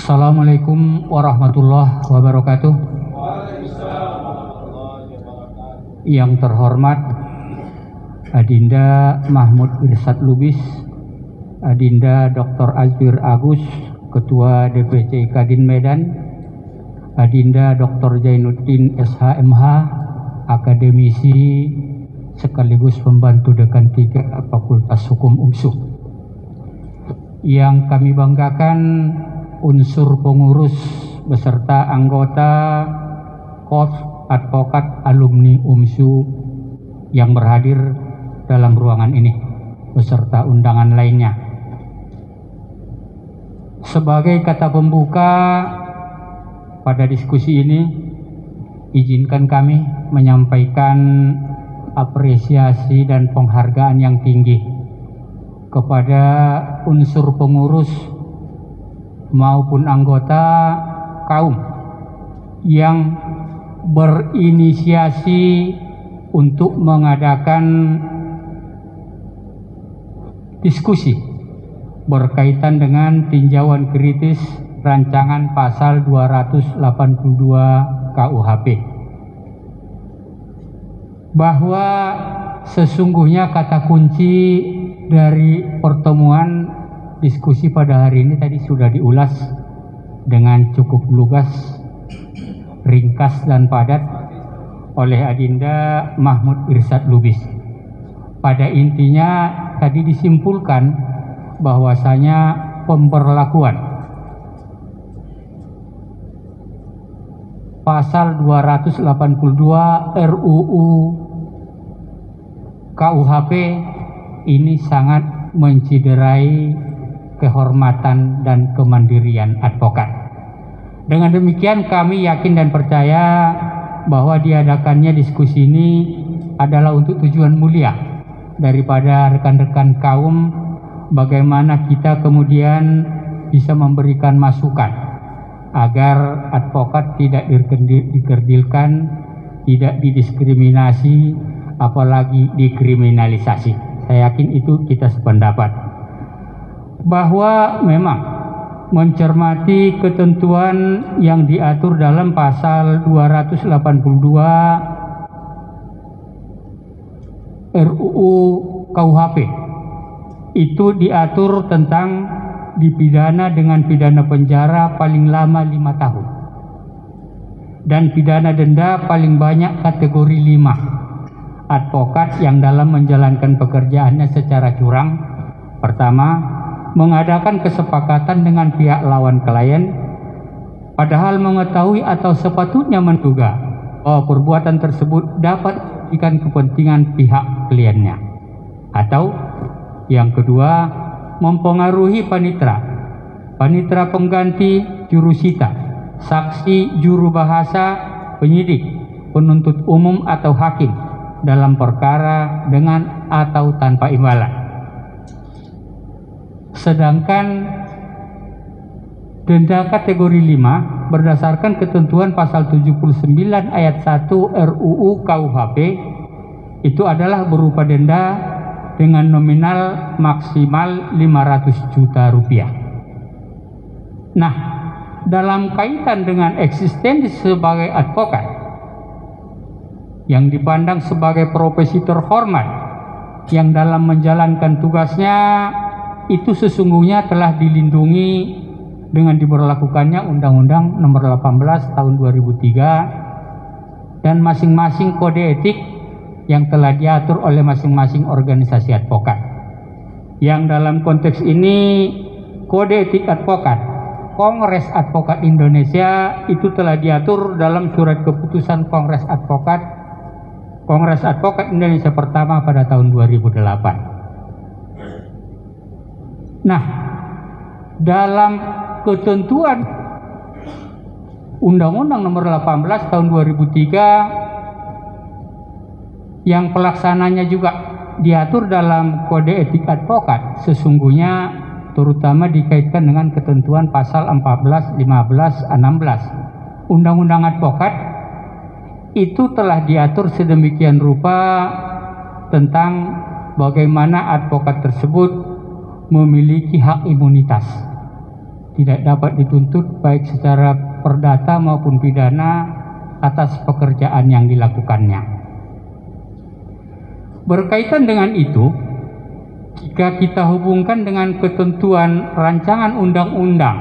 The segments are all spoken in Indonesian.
Assalamualaikum warahmatullahi wabarakatuh. Yang terhormat Adinda Mahmud Irsad Lubis, Adinda Dr. Azwir Agus, Ketua DPC Kadin Medan, Adinda Dr. Jainuddin SHMH, akademisi sekaligus pembantu Dekan 3 Fakultas Hukum UMSU. Yang kami banggakan unsur pengurus beserta anggota KOF advokat alumni UMSU yang berhadir dalam ruangan ini beserta undangan lainnya. Sebagai kata pembuka pada diskusi ini, izinkan kami menyampaikan apresiasi dan penghargaan yang tinggi kepada unsur pengurus maupun anggota kaum yang berinisiasi untuk mengadakan diskusi berkaitan dengan tinjauan kritis rancangan pasal 282 KUHP, bahwa sesungguhnya kata kunci dari pertemuan diskusi pada hari ini tadi sudah diulas dengan cukup lugas, ringkas dan padat oleh Adinda Mahmud Irsad Lubis. Pada intinya tadi disimpulkan bahwasanya pemberlakuan pasal 282 RUU KUHP ini sangat menciderai kehormatan dan kemandirian advokat. Dengan demikian kami yakin dan percaya bahwa diadakannya diskusi ini adalah untuk tujuan mulia daripada rekan-rekan kaum, bagaimana kita kemudian bisa memberikan masukan agar advokat tidak dikerdilkan, tidak didiskriminasi, apalagi dikriminalisasi. Saya yakin itu kita sependapat, bahwa memang mencermati ketentuan yang diatur dalam pasal 282 RUU KUHP itu diatur tentang dipidana dengan pidana penjara paling lama 5 tahun dan pidana denda paling banyak kategori 5 advokat yang dalam menjalankan pekerjaannya secara curang. Pertama, mengadakan kesepakatan dengan pihak lawan klien padahal mengetahui atau sepatutnya menduga bahwa perbuatan tersebut dapat merugikan kepentingan pihak kliennya. Atau yang kedua, mempengaruhi panitera pengganti, jurusita, saksi, juru bahasa, penyidik, penuntut umum atau hakim dalam perkara dengan atau tanpa imbalan. Sedangkan denda kategori 5 berdasarkan ketentuan pasal 79 ayat 1 RUU KUHP itu adalah berupa denda dengan nominal maksimal 500 juta rupiah. Nah, dalam kaitan dengan eksistensi sebagai advokat yang dipandang sebagai profesi terhormat yang dalam menjalankan tugasnya itu sesungguhnya telah dilindungi dengan diberlakukannya Undang-Undang Nomor 18 Tahun 2003 dan masing-masing kode etik yang telah diatur oleh masing-masing organisasi advokat. Yang dalam konteks ini kode etik advokat Kongres Advokat Indonesia itu telah diatur dalam surat keputusan Kongres Advokat Indonesia pertama pada tahun 2008. Nah, dalam ketentuan Undang-Undang Nomor 18 Tahun 2003 yang pelaksananya juga diatur dalam Kode Etik Advokat, sesungguhnya terutama dikaitkan dengan ketentuan pasal 14, 15, 16 Undang-Undang Advokat itu telah diatur sedemikian rupa tentang bagaimana advokat tersebut memiliki hak imunitas tidak dapat dituntut baik secara perdata maupun pidana atas pekerjaan yang dilakukannya. Berkaitan dengan itu, jika kita hubungkan dengan ketentuan rancangan undang-undang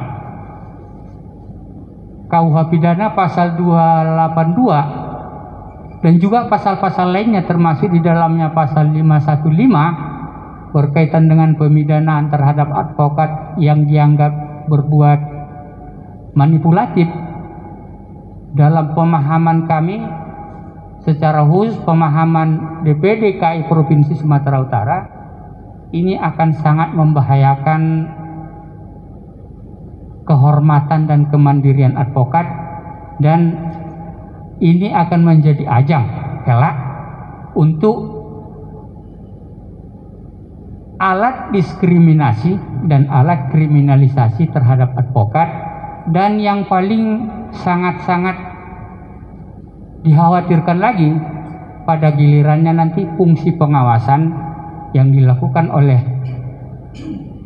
KUH pidana pasal 282 dan juga pasal-pasal lainnya termasuk di dalamnya pasal 515 berkaitan dengan pemidanaan terhadap advokat yang dianggap berbuat manipulatif, dalam pemahaman kami, secara khusus pemahaman DPD KI Provinsi Sumatera Utara, ini akan sangat membahayakan kehormatan dan kemandirian advokat, dan ini akan menjadi ajang kelak untuk alat diskriminasi dan alat kriminalisasi terhadap advokat, dan yang paling sangat-sangat dikhawatirkan lagi pada gilirannya nanti fungsi pengawasan yang dilakukan oleh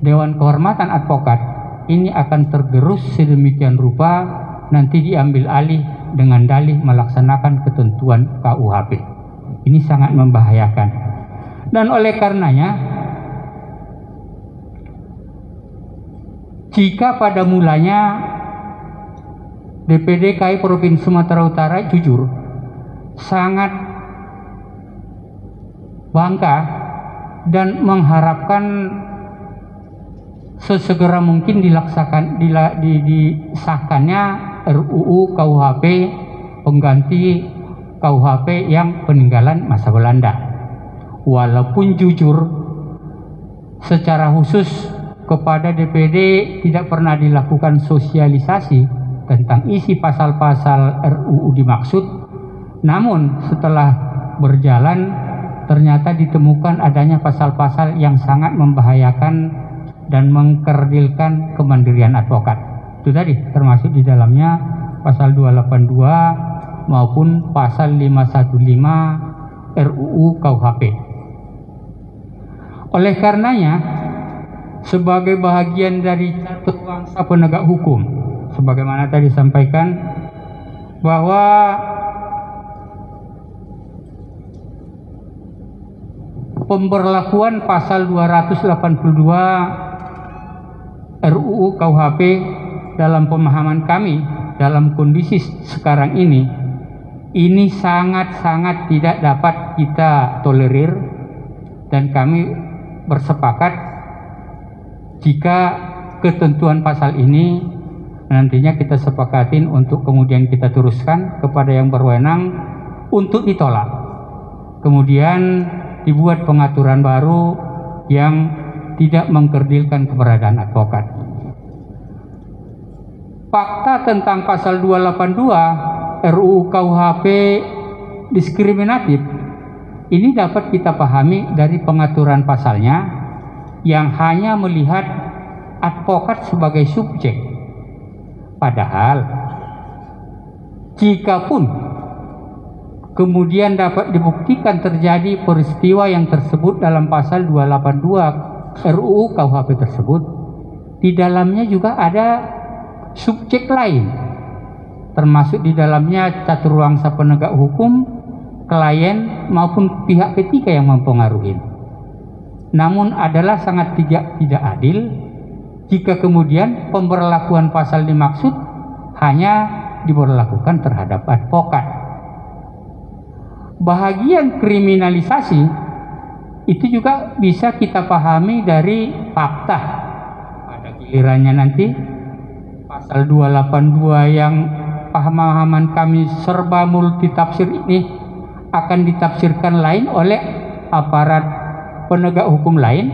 Dewan Kehormatan Advokat ini akan tergerus sedemikian rupa, nanti diambil alih dengan dalih melaksanakan ketentuan KUHP. Ini sangat membahayakan, dan oleh karenanya jika pada mulanya DPD KI Provinsi Sumatera Utara jujur sangat bangga dan mengharapkan sesegera mungkin disahkannya RUU KUHP pengganti KUHP yang peninggalan masa Belanda. Walaupun jujur secara khusus kepada DPD tidak pernah dilakukan sosialisasi tentang isi pasal-pasal RUU dimaksud, namun setelah berjalan ternyata ditemukan adanya pasal-pasal yang sangat membahayakan dan mengkerdilkan kemandirian advokat. Itu tadi termasuk di dalamnya pasal 282 maupun pasal 515 RUU KUHP. Oleh karenanya, sebagai bahagian dari catur bangsa penegak hukum, sebagaimana tadi disampaikan bahwa pemberlakuan pasal 282 RUU KUHP dalam pemahaman kami dalam kondisi sekarang ini sangat-sangat tidak dapat kita tolerir, dan kami bersepakat jika ketentuan pasal ini nantinya kita sepakatin untuk kemudian kita teruskan kepada yang berwenang untuk ditolak, kemudian dibuat pengaturan baru yang tidak mengkerdilkan keberadaan advokat. Fakta tentang pasal 282 RUU KUHP diskriminatif ini dapat kita pahami dari pengaturan pasalnya yang hanya melihat advokat sebagai subjek. Padahal jikapun kemudian dapat dibuktikan terjadi peristiwa yang tersebut dalam pasal 282 RUU KUHP tersebut, di dalamnya juga ada subjek lain, termasuk di dalamnya caturwangsa penegak hukum, klien maupun pihak ketiga yang mempengaruhi. Namun adalah sangat tidak adil jika kemudian pemberlakuan pasal dimaksud hanya diberlakukan terhadap advokat. Bahagian kriminalisasi itu juga bisa kita pahami dari fakta. Pada gilirannya nanti pasal 282 yang pemahaman kami serba multitafsir ini akan ditafsirkan lain oleh aparat penegak hukum lain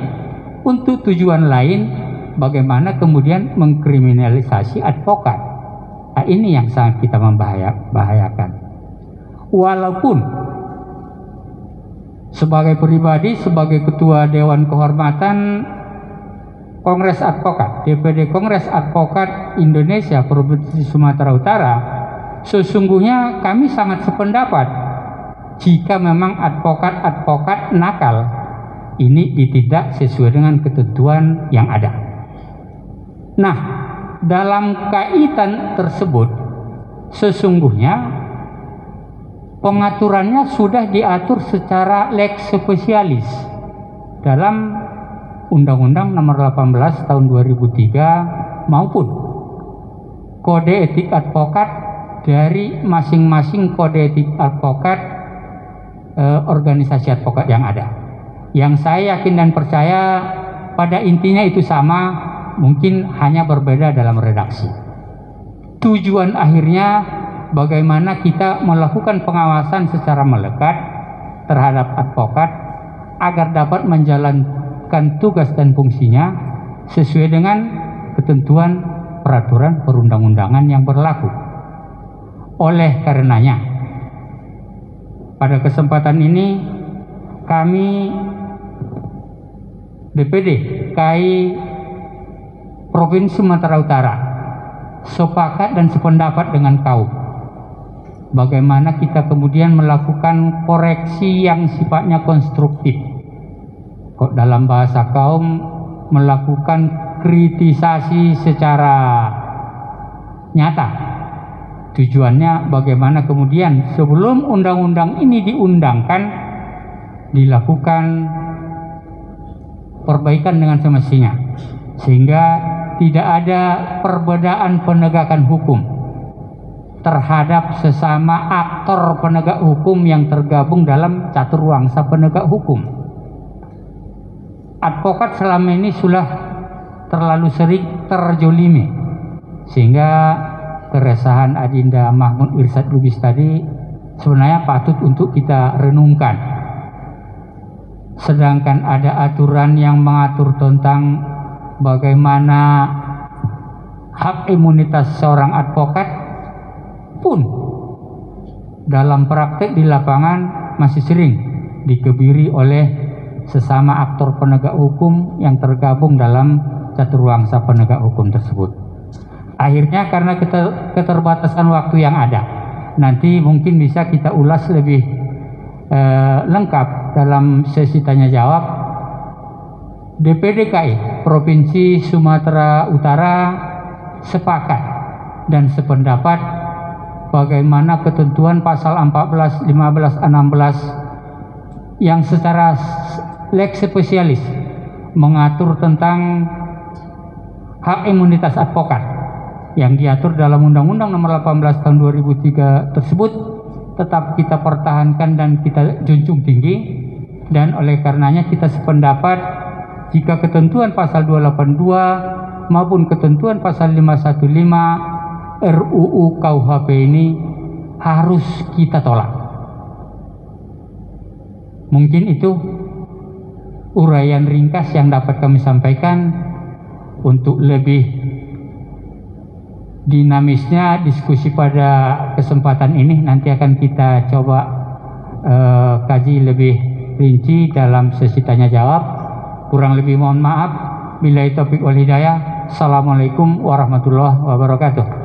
untuk tujuan lain, bagaimana kemudian mengkriminalisasi advokat. Nah, ini yang sangat kita membahayakan. Walaupun sebagai pribadi, sebagai ketua Dewan Kehormatan Kongres Advokat, DPD Kongres Advokat Indonesia Provinsi Sumatera Utara, sesungguhnya kami sangat sependapat jika memang advokat-advokat nakal ini ditindak sesuai dengan ketentuan yang ada. Nah, dalam kaitan tersebut sesungguhnya pengaturannya sudah diatur secara lex specialis dalam Undang-Undang Nomor 18 Tahun 2003 maupun Kode Etik Advokat dari masing-masing kode etik advokat organisasi advokat yang ada. Yang saya yakin dan percaya pada intinya itu sama, mungkin hanya berbeda dalam redaksi. Tujuan akhirnya bagaimana kita melakukan pengawasan secara melekat terhadap advokat agar dapat menjalankan tugas dan fungsinya sesuai dengan ketentuan peraturan perundang-undangan yang berlaku. Oleh karenanya, pada kesempatan ini kami DPD KAI Provinsi Sumatera Utara sepakat dan sependapat dengan kaum bagaimana kita kemudian melakukan koreksi yang sifatnya konstruktif. Kok dalam bahasa kaum melakukan kritisasi secara nyata. Tujuannya bagaimana kemudian sebelum undang-undang ini diundangkan dilakukan perbaikan dengan semestinya sehingga tidak ada perbedaan penegakan hukum terhadap sesama aktor penegak hukum yang tergabung dalam caturwangsa penegak hukum. Advokat selama ini sudah terlalu sering terjolimi sehingga keresahan Adinda Mahmud Irsad Lubis tadi sebenarnya patut untuk kita renungkan. Sedangkan ada aturan yang mengatur tentang bagaimana hak imunitas seorang advokat pun dalam praktek di lapangan masih sering dikebiri oleh sesama aktor penegak hukum yang tergabung dalam caturwangsa penegak hukum tersebut. Akhirnya karena keterbatasan waktu yang ada, nanti mungkin bisa kita ulas lebih lengkap dalam sesi tanya jawab. DPD KAI Provinsi Sumatera Utara sepakat dan sependapat bagaimana ketentuan pasal 14, 15, 16 yang secara lex spesialis mengatur tentang hak imunitas advokat yang diatur dalam Undang-Undang Nomor 18 Tahun 2003 tersebut tetap kita pertahankan dan kita junjung tinggi, dan oleh karenanya kita sependapat jika ketentuan pasal 282 maupun ketentuan pasal 515 RUU KUHP ini harus kita tolak. Mungkin itu uraian ringkas yang dapat kami sampaikan. Untuk lebih dinamisnya diskusi pada kesempatan ini nanti akan kita coba kaji lebih rinci dalam sesi tanya jawab. Kurang lebih mohon maaf. Billahi taufiq wal hidayah. Assalamualaikum warahmatullahi wabarakatuh.